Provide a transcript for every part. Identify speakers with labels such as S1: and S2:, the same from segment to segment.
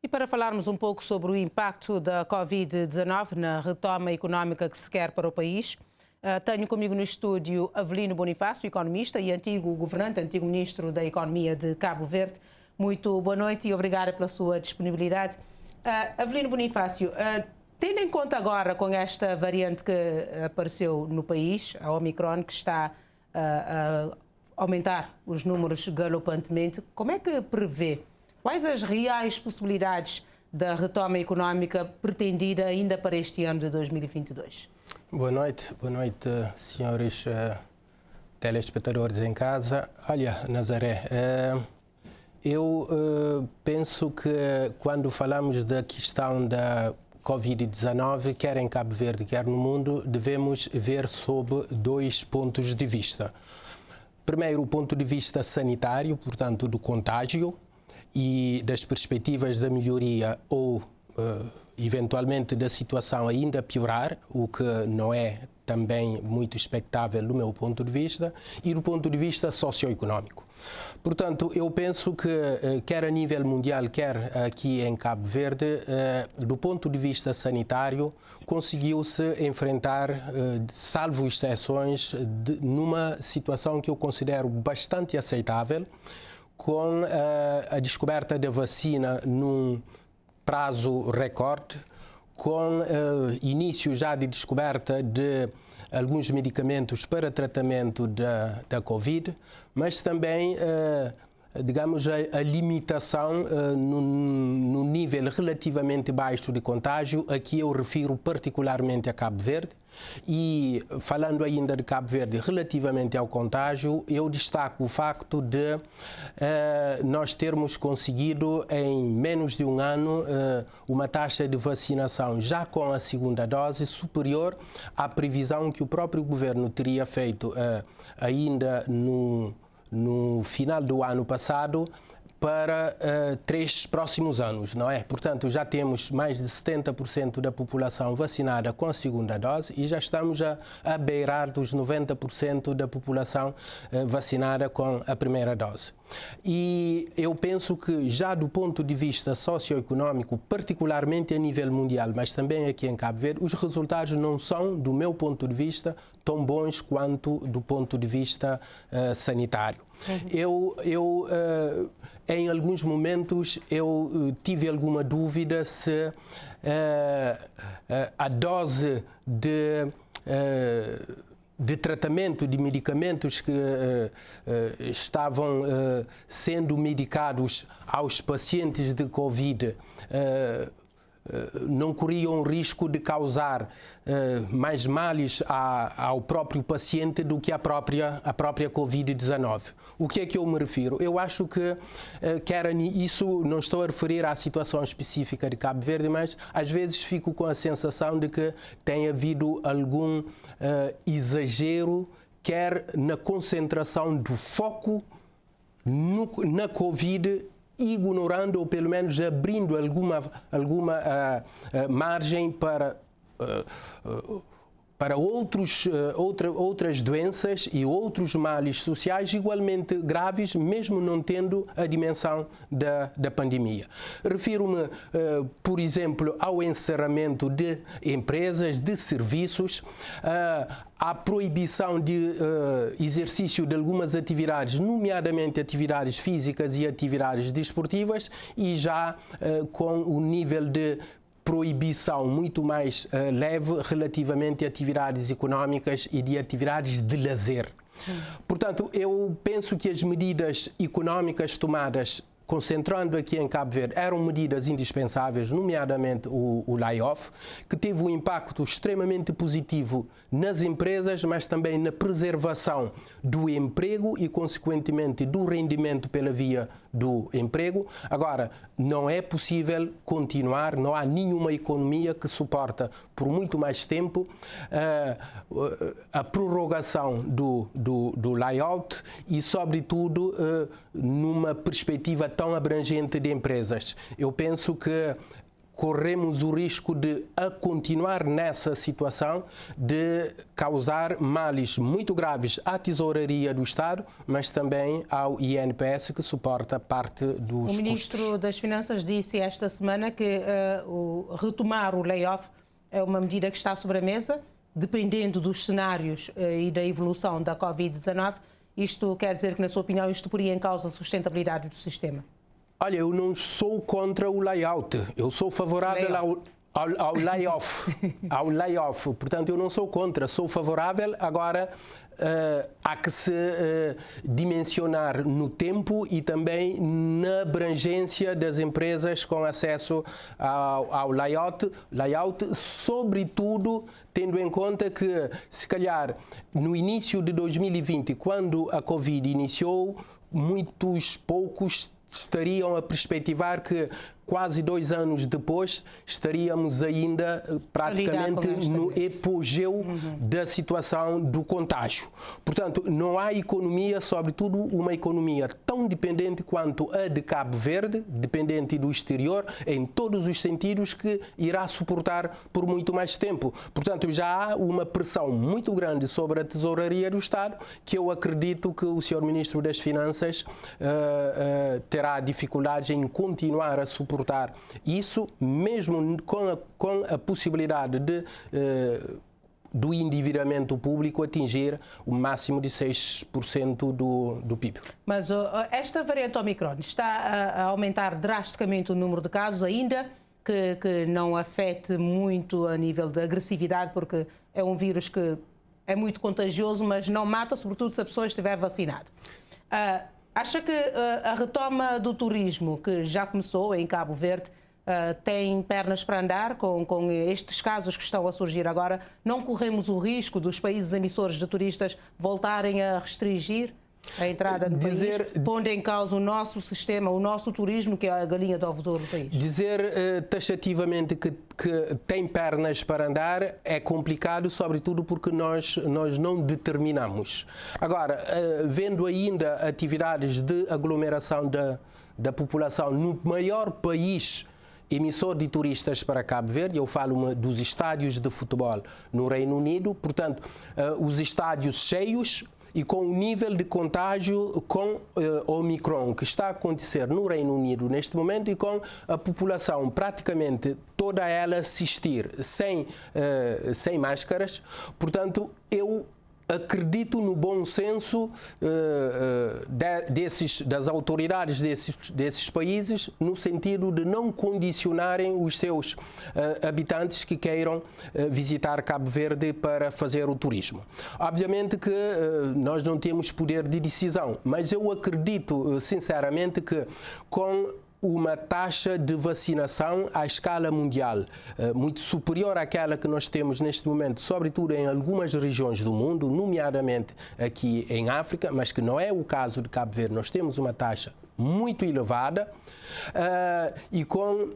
S1: E para falarmos um pouco sobre o impacto da Covid-19 na retoma económica que se quer para o país, tenho comigo no estúdio Avelino Bonifácio, economista e antigo governante, antigo ministro da Economia de Cabo Verde. Muito boa noite e obrigada pela sua disponibilidade. Avelino Bonifácio, tendo em conta agora com esta variante que apareceu no país, a Omicron, que está a aumentar os números galopantemente, como é que prevê? Quais as reais possibilidades da retoma económica pretendida ainda para este ano de 2022?
S2: Boa noite, senhores telespectadores em casa. Olha, Nazaré, eu penso que quando falamos da questão da Covid-19, quer em Cabo Verde, quer no mundo, devemos ver sob dois pontos de vista. Primeiro, o ponto de vista sanitário, portanto, do contágio e das perspectivas da melhoria ou, eventualmente, da situação ainda piorar, o que não é também muito expectável do meu ponto de vista, e do ponto de vista socioeconómico. Portanto, eu penso que, quer a nível mundial, quer aqui em Cabo Verde, do ponto de vista sanitário, conseguiu-se enfrentar, salvo exceções, numa situação que eu considero bastante aceitável, com a descoberta da vacina num prazo recorde, com início já de descoberta de alguns medicamentos para tratamento da Covid, mas também, digamos, a limitação no nível relativamente baixo de contágio. Aqui eu refiro particularmente a Cabo Verde. E falando ainda de Cabo Verde relativamente ao contágio, eu destaco o facto de nós termos conseguido em menos de um ano uma taxa de vacinação já com a segunda dose superior à previsão que o próprio governo teria feito ainda no final do ano passado para 3 próximos anos, não é? Portanto, já temos mais de 70% da população vacinada com a segunda dose e já estamos a beirar dos 90% da população vacinada com a primeira dose. E eu penso que já do ponto de vista socioeconómico, particularmente a nível mundial, mas também aqui em Cabo Verde, os resultados não são, do meu ponto de vista, tão bons quanto do ponto de vista sanitário. Em alguns momentos eu tive alguma dúvida se a dose de tratamento de medicamentos que estavam sendo medicados aos pacientes de Covid não corriam o risco de causar mais males ao próprio paciente do que a própria Covid-19. O que é que eu me refiro? Eu acho que, isso não estou a referir à situação específica de Cabo Verde, mas às vezes fico com a sensação de que tem havido algum exagero, quer na concentração do foco na Covid, ignorando ou pelo menos abrindo alguma margem para outras doenças e outros males sociais igualmente graves, mesmo não tendo a dimensão da pandemia. Refiro-me, por exemplo, ao encerramento de empresas, de serviços, à proibição de exercício de algumas atividades, nomeadamente atividades físicas e atividades desportivas, e já com o nível de proibição muito mais leve relativamente a atividades económicas e de atividades de lazer. Portanto, eu penso que as medidas económicas tomadas, concentrando aqui em Cabo Verde, eram medidas indispensáveis, nomeadamente o layoff, que teve um impacto extremamente positivo nas empresas, mas também na preservação do emprego e, consequentemente, do rendimento pela via do emprego. Agora, não é possível continuar, não há nenhuma economia que suporta por muito mais tempo a prorrogação do layout e, sobretudo, numa perspectiva tão abrangente de empresas. Eu penso que corremos o risco de a continuar nessa situação, de causar males muito graves à tesouraria do Estado, mas também ao INPS, que suporta parte dos
S1: custos. O Ministro das Finanças disse esta semana que retomar o layoff é uma medida que está sobre a mesa, dependendo dos cenários e da evolução da Covid-19. Isto quer dizer que, na sua opinião, isto poria em causa a sustentabilidade do sistema?
S2: Olha, eu não sou contra o layout, eu sou favorável ao layoff. Ao layoff. Portanto, eu não sou contra, sou favorável. Agora, há que se dimensionar no tempo e também na abrangência das empresas com acesso ao layout, sobretudo tendo em conta que, se calhar, no início de 2020, quando a Covid iniciou, muitos poucos estariam a perspectivar que quase 2 anos depois estaríamos ainda praticamente no apogeu da situação do contágio. Portanto, não há economia, sobretudo uma economia tão dependente quanto a de Cabo Verde, dependente do exterior, em todos os sentidos, que irá suportar por muito mais tempo. Portanto, já há uma pressão muito grande sobre a tesouraria do Estado, que eu acredito que o Sr. Ministro das Finanças terá dificuldades em continuar a suportar isso, mesmo com a possibilidade do endividamento público atingir o máximo de 6% do PIB.
S1: Mas esta variante Omicron está a aumentar drasticamente o número de casos, ainda que não afete muito a nível de agressividade, porque é um vírus que é muito contagioso, mas não mata, sobretudo se a pessoa estiver vacinada. Acha que a retoma do turismo, que já começou em Cabo Verde, tem pernas para andar com estes casos que estão a surgir agora? Não corremos o risco dos países emissores de turistas voltarem a restringir a entrada no país, pondo em causa o nosso sistema, o nosso turismo, que é a galinha de ovo de ouro do país?
S2: Dizer taxativamente que tem pernas para andar é complicado, sobretudo porque nós não determinamos. Agora, vendo ainda atividades de aglomeração da população no maior país emissor de turistas para Cabo Verde, eu falo dos estádios de futebol no Reino Unido, portanto, os estádios cheios, e com o nível de contágio com Omicron que está a acontecer no Reino Unido neste momento, e com a população praticamente toda ela assistir sem máscaras, portanto, eu acredito no bom senso das autoridades desses países, no sentido de não condicionarem os seus habitantes que queiram visitar Cabo Verde para fazer o turismo. Obviamente que nós não temos poder de decisão, mas eu acredito sinceramente que com uma taxa de vacinação à escala mundial muito superior àquela que nós temos neste momento, sobretudo em algumas regiões do mundo, nomeadamente aqui em África, mas que não é o caso de Cabo Verde. Nós temos uma taxa muito elevada e com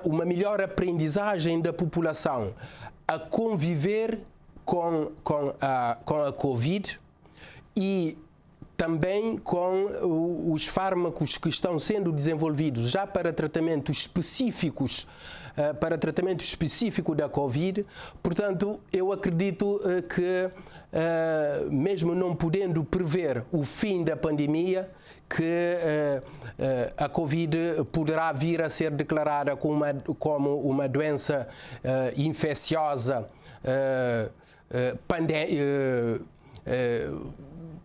S2: uma melhor aprendizagem da população a conviver com a Covid, e também com os fármacos que estão sendo desenvolvidos já para tratamento específico da Covid. Portanto, eu acredito que, mesmo não podendo prever o fim da pandemia, que a Covid poderá vir a ser declarada como uma doença infecciosa,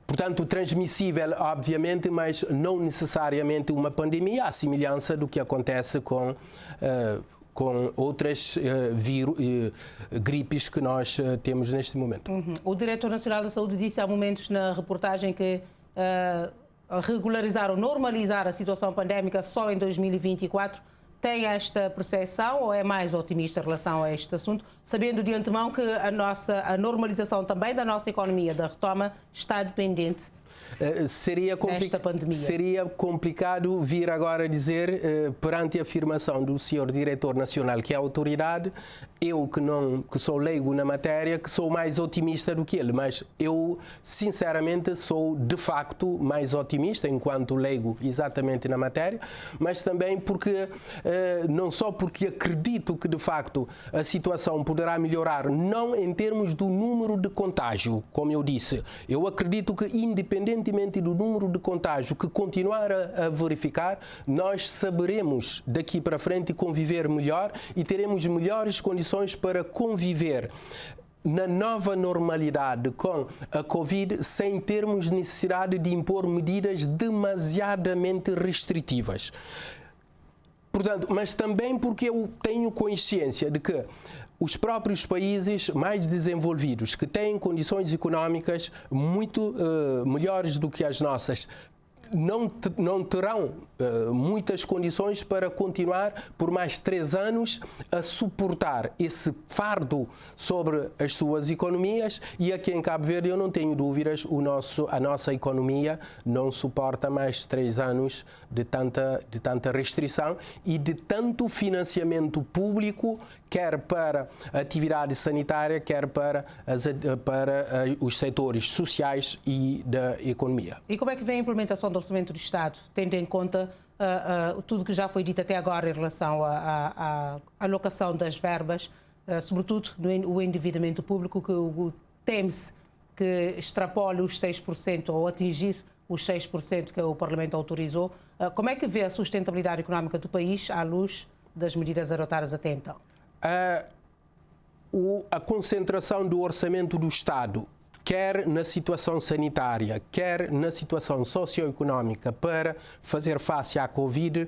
S2: portanto, transmissível, obviamente, mas não necessariamente uma pandemia, à semelhança do que acontece com outras gripes que nós temos neste momento.
S1: O Diretor Nacional da Saúde disse há momentos na reportagem que regularizar ou normalizar a situação pandémica só em 2024. Tem esta percepção ou é mais otimista em relação a este assunto, sabendo de antemão que a normalização também da nossa economia, da retoma, está dependente
S2: seria complicado vir agora dizer, perante a afirmação do senhor diretor nacional, que é a autoridade, eu que sou leigo na matéria, que sou mais otimista do que ele, mas eu sinceramente sou de facto mais otimista enquanto leigo exatamente na matéria, mas também porque, não só porque acredito que de facto a situação poderá melhorar, não em termos do número de contágio, como eu disse, eu acredito que independentemente do número de contágio que continuar a verificar, nós saberemos daqui para frente conviver melhor e teremos melhores condições para conviver na nova normalidade com a Covid sem termos necessidade de impor medidas demasiadamente restritivas. Portanto, mas também porque eu tenho consciência de que os próprios países mais desenvolvidos, que têm condições económicas muito melhores do que as nossas, não terão muitas condições para continuar por mais 3 anos a suportar esse fardo sobre as suas economias, e aqui em Cabo Verde eu não tenho dúvidas, a nossa economia não suporta mais 3 anos de tanta restrição e de tanto financiamento público, quer para a atividade sanitária, quer para os setores sociais e da economia.
S1: E como é que vem a implementação do Orçamento do Estado, tendo em conta tudo que já foi dito até agora em relação à alocação das verbas, sobretudo no endividamento público, que teme-se que extrapole os 6% ou atingir os 6% que o Parlamento autorizou? Como é que vê a sustentabilidade económica do país à luz das medidas adotadas até então?
S2: A concentração do orçamento do Estado, quer na situação sanitária, quer na situação socioeconómica, para fazer face à Covid,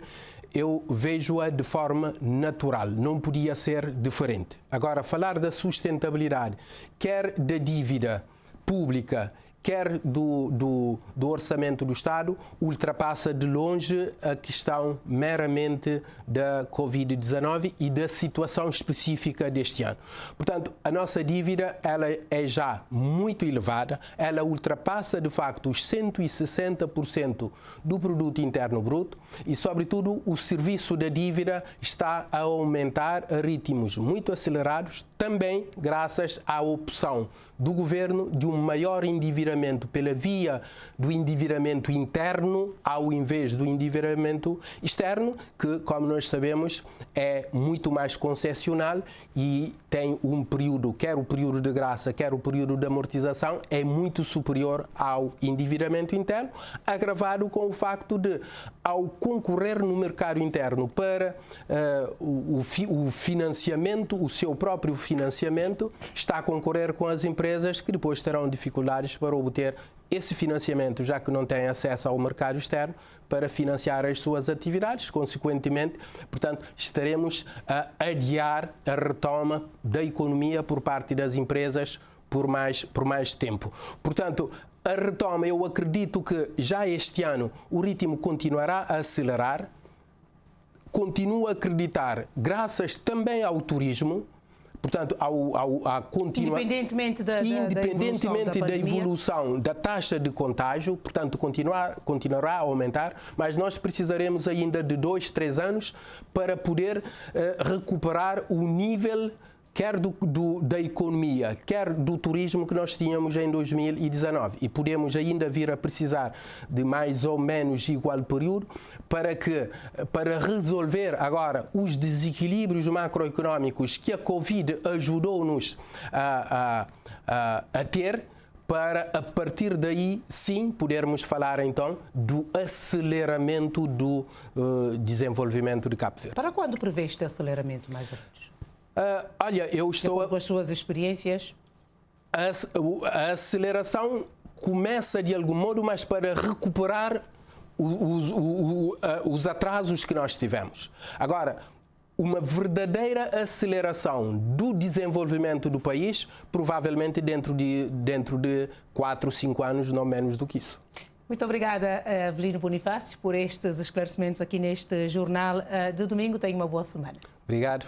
S2: eu vejo-a de forma natural, não podia ser diferente. Agora, falar da sustentabilidade, quer da dívida pública, quer do orçamento do Estado, ultrapassa de longe a questão meramente da Covid-19 e da situação específica deste ano. Portanto, a nossa dívida ela é já muito elevada, ela ultrapassa de facto os 160% do produto interno bruto e, sobretudo, o serviço da dívida está a aumentar a ritmos muito acelerados, também graças à opção do governo de um maior endividamento pela via do endividamento interno ao invés do endividamento externo, que, como nós sabemos, é muito mais concessional e tem um período, quer o período de graça, quer o período de amortização, é muito superior ao endividamento interno, agravado com o facto de, ao concorrer no mercado interno para o financiamento, o seu próprio financiamento, está a concorrer com as empresas que depois terão dificuldades para obter esse financiamento, já que não têm acesso ao mercado externo para financiar as suas atividades. Consequentemente, portanto, estaremos a adiar a retoma da economia por parte das empresas por mais tempo. Portanto, a retoma, eu acredito que já este ano o ritmo continuará a acelerar. Continuo a acreditar, graças também ao turismo, portanto,
S1: independentemente da
S2: evolução da taxa de contágio, portanto, continuará a aumentar, mas nós precisaremos ainda de 2, 3 anos para poder recuperar o nível quer da economia, quer do turismo que nós tínhamos em 2019. E podemos ainda vir a precisar de mais ou menos igual período para resolver agora os desequilíbrios macroeconómicos que a Covid ajudou-nos a ter, para, a partir daí, sim, podermos falar, então, do aceleramento do desenvolvimento de Cabo Verde.
S1: Para quando prevê este aceleramento, mais ou menos?
S2: Olha, eu estou...
S1: Com as suas experiências?
S2: A aceleração começa de algum modo, mas para recuperar os atrasos que nós tivemos. Agora, uma verdadeira aceleração do desenvolvimento do país, provavelmente dentro de 4, 5 anos, não menos do que isso.
S1: Muito obrigada, Avelino Bonifácio, por estes esclarecimentos aqui neste Jornal de Domingo. Tenha uma boa semana.
S2: Obrigado.